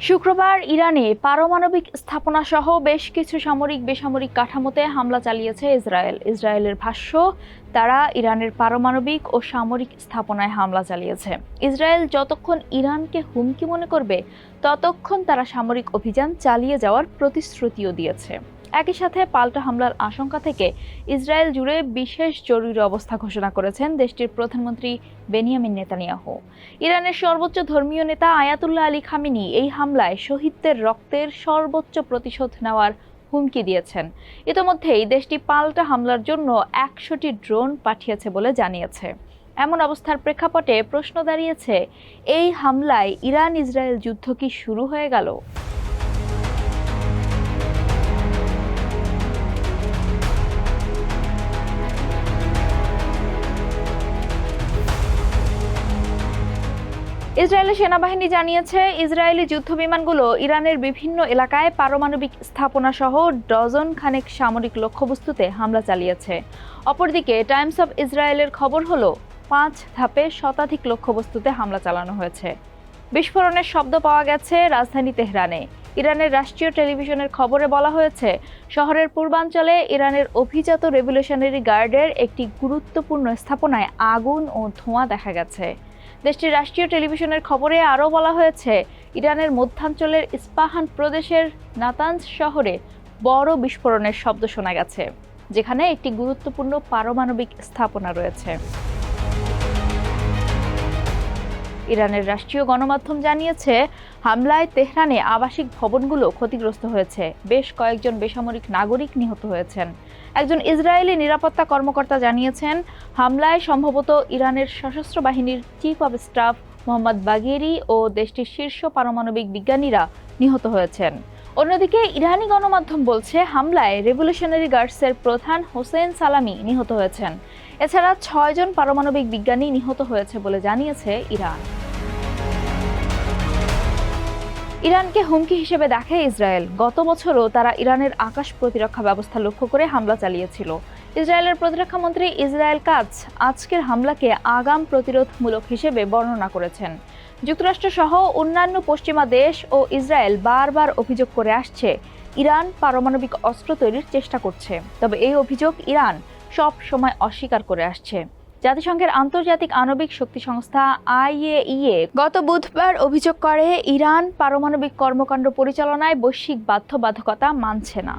শুক্রবার ইরানে পারমাণবিক স্থাপনা সহ বেশ কিছু সামরিক বেসামরিক কাঠামোতে হামলা চালিয়েছে ইসরায়েলের ভাষ্য, তারা ইরানের পারমাণবিক ও সামরিক স্থাপনায় হামলা চালিয়েছে। ইসরায়েল যতক্ষণ ইরানকে হুমকি মনে করবে ততক্ষণ তারা সামরিক অভিযান চালিয়ে যাওয়ার প্রতিশ্রুতিও দিয়েছে। একই সাথে পাল্টা হামলার আশঙ্কা থেকে ইসরায়েল জুড়ে বিশেষ জরুরি অবস্থা ঘোষণা করেছেন দেশটির প্রধানমন্ত্রী বেনিয়ামিন নেতানিয়াহু। ইরানের সর্বোচ্চ ধর্মীয় নেতা আয়াতুল্লাহ আলী খামেনি এই হামলায় শহীদদের রক্তের সর্বোচ্চ প্রতিশোধ নেওয়ার হুমকি দিয়েছেন। ইতোমধ্যেই দেশটি পাল্টা হামলার জন্য ১০০টি ড্রোন পাঠিয়েছে বলে জানিয়েছে। এমন অবস্থার প্রেক্ষাপটে প্রশ্ন দাঁড়িয়েছে, এই হামলায় ইরান ইসরায়েল যুদ্ধ কি শুরু হয়ে গেল? ইসরায়েলের সেনাবাহিনী জানিয়েছে, ইসরায়েলি যুদ্ধবিমানগুলো ইরানের বিভিন্ন এলাকায় পারমাণবিক স্থাপনা সহ ডজন খানেক সামরিক লক্ষ্যবস্তুতে হামলা চালিয়েছে। অপরদিকে টাইমস অব ইসরায়েলের খবর হলো ৫ ধাপে শতাধিক লক্ষ্যবস্তুতে হামলা চালানো হয়েছে। বিস্ফোরণের শব্দ পাওয়া গেছে রাজধানী তেহরানে। ইরানের রাষ্ট্রীয় টেলিভিশনের খবরে বলা হয়েছে, শহরের পূর্বাঞ্চলে ইরানের অভিজাত রেভলিউশনারি গার্ডের একটি গুরুত্বপূর্ণ স্থাপনায় আগুন ও ধোঁয়া দেখা গেছে। দেশটির রাষ্ট্রীয় টেলিভিশনের খবরে আরও বলা হয়েছে, ইরানের মধ্যাঞ্চলের ইস্পাহান প্রদেশের নাতানজ শহরে বড় বিস্ফোরণের শব্দ শোনা গেছে, যেখানে একটি গুরুত্বপূর্ণ পারমাণবিক স্থাপনা রয়েছে। ইরানের রাষ্ট্রীয় গণমাধ্যম জানিয়েছে, হামলায় তেহরানে আবাসিক ভবনগুলো ক্ষতিগ্রস্ত হয়েছে। বেশ কয়েকজন বেসামরিক নাগরিক নিহত হয়েছেন। একজন ইসরায়েলি নিরাপত্তা কর্মকর্তা জানিয়েছেন, হামলায় সম্ভবত ইরানের সশস্ত্র বাহিনীর chief of staff Mohammad Bagheri ও দেশটির শীর্ষ পারমাণবিক বিজ্ঞানীরা নিহত হয়েছেন। অন্যদিকে ইরানি গণমাধ্যম বলছে, হামলায় রেভলিউশনারি গার্ডসের প্রধান হোসেন সালামি নিহত হয়েছেন। এছাড়া ৬ জন পারমাণবিক বিজ্ঞানী নিহত হয়েছে বলে জানিয়েছে ইরান। ইরানকে হুমকি হিসেবে দেখে ইসরায়েল। গত বছরও তারা ইরানের আকাশ প্রতিরক্ষা ব্যবস্থা লক্ষ্য করে হামলা চালিয়েছিল। ইসরায়েলের প্রতিরক্ষা মন্ত্রী ইসরায়েল কাটজ আজকের হামলাকে আগাম প্রতিরোধমূলক হিসেবে বর্ণনা করেছেন। যুক্তরাষ্ট্র সহ অন্যান্য পশ্চিমা দেশ ও ইসরায়েল বারবার অভিযোগ করে আসছে, ইরান পারমাণবিক অস্ত্র তৈরির চেষ্টা করছে। তবে এই অভিযোগ ইরান সব সময় অস্বীকার করে আসছে। জাতিসংঘের আন্তর্জাতিক আণবিক শক্তি সংস্থা IAEA গত বুধবার অভিযোগ করে, ইরান পারমাণবিক কর্মকাণ্ড পরিচালনায় বৈশ্বিক বাধ্যবাধকতা মানছে না।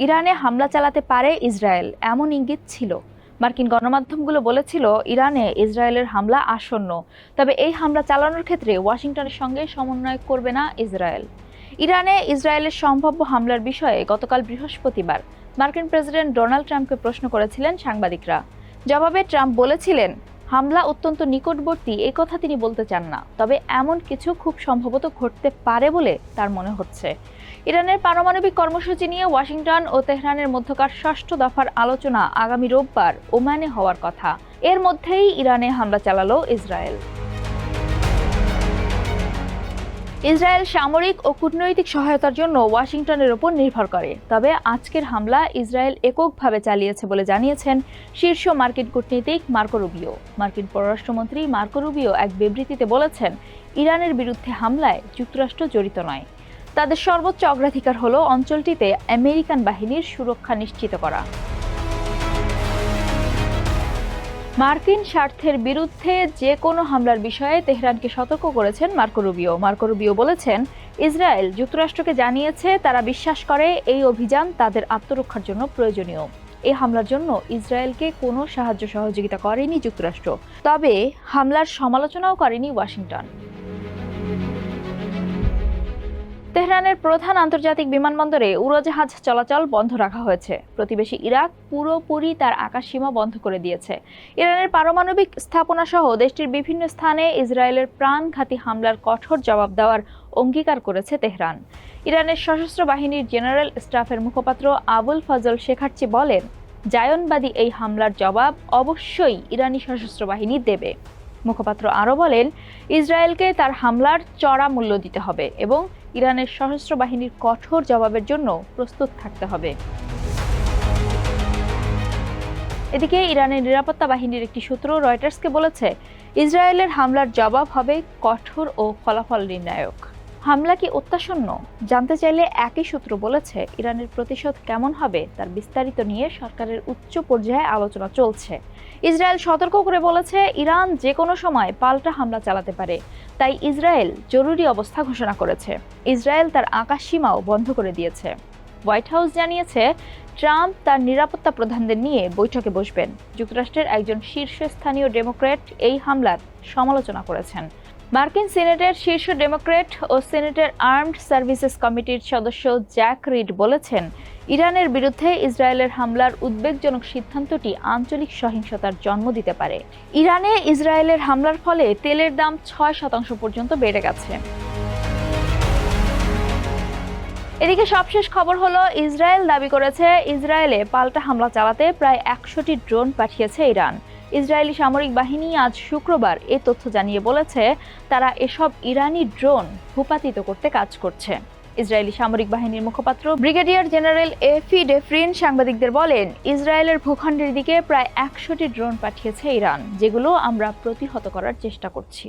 ইরানে হামলা চালাতে পারে ইসরায়েল, এমন ইঙ্গিত ছিল। মার্কিন গণমাধ্যমগুলো বলেছিল, ইরানে ইসরায়েলের হামলা আসন্ন, তবে এই হামলা চালানোর ক্ষেত্রে ওয়াশিংটনের সঙ্গে সমন্বয় করবে না ইসরায়েল। ইরানে ইসরায়েলের সম্ভাব্য হামলার বিষয়ে গতকাল বৃহস্পতিবার মার্কিন প্রেসিডেন্ট ডোনাল্ড ট্রাম্পকে প্রশ্ন করেছিলেন সাংবাদিকরা। জবাবে ট্রাম্প বলেছিলেন, হামলা অত্যন্ত নিকটবর্তী এ কথা তিনি বলতে চান না, তবে এমন কিছু খুব সম্ভবত ঘটতে পারে বলে তার মনে হচ্ছে। ইরানের পারমাণবিক কর্মসূচি নিয়ে ওয়াশিংটন ও তেহরানের মধ্যকার ৬ষ্ঠ দফার আলোচনা আগামী রোববার ওমানে হওয়ার কথা। এর মধ্যেই ইরানে হামলা চালালো ইসরায়েল। ইসরায়েল সামরিক ও কূটনৈতিক সহায়তার জন্য ওয়াশিংটনের উপর নির্ভর করে। তবে আজকের হামলা ইসরায়েল এককভাবে চালিয়েছে বলে জানিয়েছেন শীর্ষ মার্কিন কূটনীতিক মার্কো রুবিও। মার্কিন পররাষ্ট্রমন্ত্রী মার্কো রুবিও এক বিবৃতিতে বলেছেন, ইরানের বিরুদ্ধে হামলায় যুক্তরাষ্ট্র জড়িত নয়। তাদের সর্বোচ্চ অগ্রাধিকার হলো অঞ্চলটিতে আমেরিকান বাহিনীর সুরক্ষা নিশ্চিত করা। মার্কিন স্বার্থের বিরুদ্ধে যে কোনো হামলার বিষয়ে তেহরানকে সতর্ক করেছেন মার্কো রুবিও বলেছেন, ইসরায়েল যুক্তরাষ্ট্রকে জানিয়েছে তারা বিশ্বাস করে এই অভিযান তাদের আত্মরক্ষার জন্য প্রয়োজনীয়। এই হামলার জন্য ইসরায়েলকে কোনো সাহায্য সহযোগিতা করেনি যুক্তরাষ্ট্র, তবে হামলার সমালোচনাও করেনি ওয়াশিংটন। তেহরানের প্রধান আন্তর্জাতিক বিমানবন্দরে উড়োজাহাজ চলাচল বন্ধ রাখা হয়েছে। প্রতিবেশী ইরাক পুরোপুরি তার আকাশসীমা বন্ধ করে দিয়েছে। ইরানের পারমাণবিক স্থাপনা সহ দেশটির বিভিন্ন স্থানে ইসরায়েলের প্রাণঘাতী হামলার কঠোর জবাব দেওয়ার অঙ্গীকার করেছে তেহরান। ইরানের সশস্ত্র বাহিনীর জেনারেল স্টাফের মুখপাত্র আবুল ফজল শেখার্চি বলেন, জায়নবাদী এই হামলার জবাব অবশ্যই ইরানি সশস্ত্র বাহিনী দেবে। মুখপাত্র আরও বলেন, ইসরায়েলকে তার হামলার চড়া মূল্য দিতে হবে এবং ইরানের সশস্ত্র বাহিনীর কঠোর জবাবের জন্য প্রস্তুত থাকতে হবে। এদিকে ইরানের নিরাপত্তা বাহিনীর একটি সূত্র রয়টার্সকে বলেছে, ইসরায়েলের হামলার জবাব হবে কঠোর ও ফলাফল নির্ণায়ক। হামলা কি অত্যাসন্ন জানতে চাইলে একই সূত্র বলেছে, ইরানের প্রতিশোধ কেমন হবে তার বিস্তারিত নিয়ে সরকারের উচ্চ পর্যায়ে আলোচনা চলছে। ইসরায়েল সতর্ক করে বলেছে, ইরান যে কোনো সময় পাল্টা হামলা চালাতে পারে, তাই ইসরায়েল জরুরি অবস্থা ঘোষণা করেছে। ইসরায়েল তার আকাশ সীমাও বন্ধ করে দিয়েছে। হোয়াইট হাউস জানিয়েছে, ট্রাম্প তার নিরাপত্তা প্রধানদের নিয়ে বৈঠকে বসবেন। যুক্তরাষ্ট্রের একজন শীর্ষস্থানীয় ডেমোক্র্যাট এই হামলার সমালোচনা করেছেন। মার্কিন সিনেটের শীর্ষ ডেমোক্র্যাট ও সিনেটের আর্মড সার্ভিসেস কমিটির সদস্য জ্যাক রিড বলেছেন, ইরানের বিরুদ্ধে ইসরায়েলের হামলার উদ্বেগজনক সিদ্ধান্তটি আঞ্চলিক সহিংসতার জন্ম দিতে পারে। ইরানে ইসরায়েলের হামলার ফলে তেলের দাম 6% পর্যন্ত বেড়ে গেছে। এদিকে সবশেষ খবর হলো, ইসরায়েল দাবি করেছে, ইসরায়েলে পাল্টা হামলা চালাতে প্রায় 100টি ড্রোন পাঠিয়েছে ইরান। ইসরায়েলি সামরিক বাহিনী আজ শুক্রবার এই তথ্য জানিয়ে বলেছে, তারা এসব ইরানি ড্রোন ভূপাতিত করতে কাজ করছে। ইসরায়েলি সামরিক বাহিনীর মুখপাত্র ব্রিগেডিয়ার জেনারেল এফি ডেফরিন সাংবাদিকদের বলেন, ইসরায়েলের ভূখণ্ডের দিকে প্রায় 100টি ড্রোন পাঠিয়েছে ইরান, যেগুলো আমরা প্রতিহত করার চেষ্টা করছি।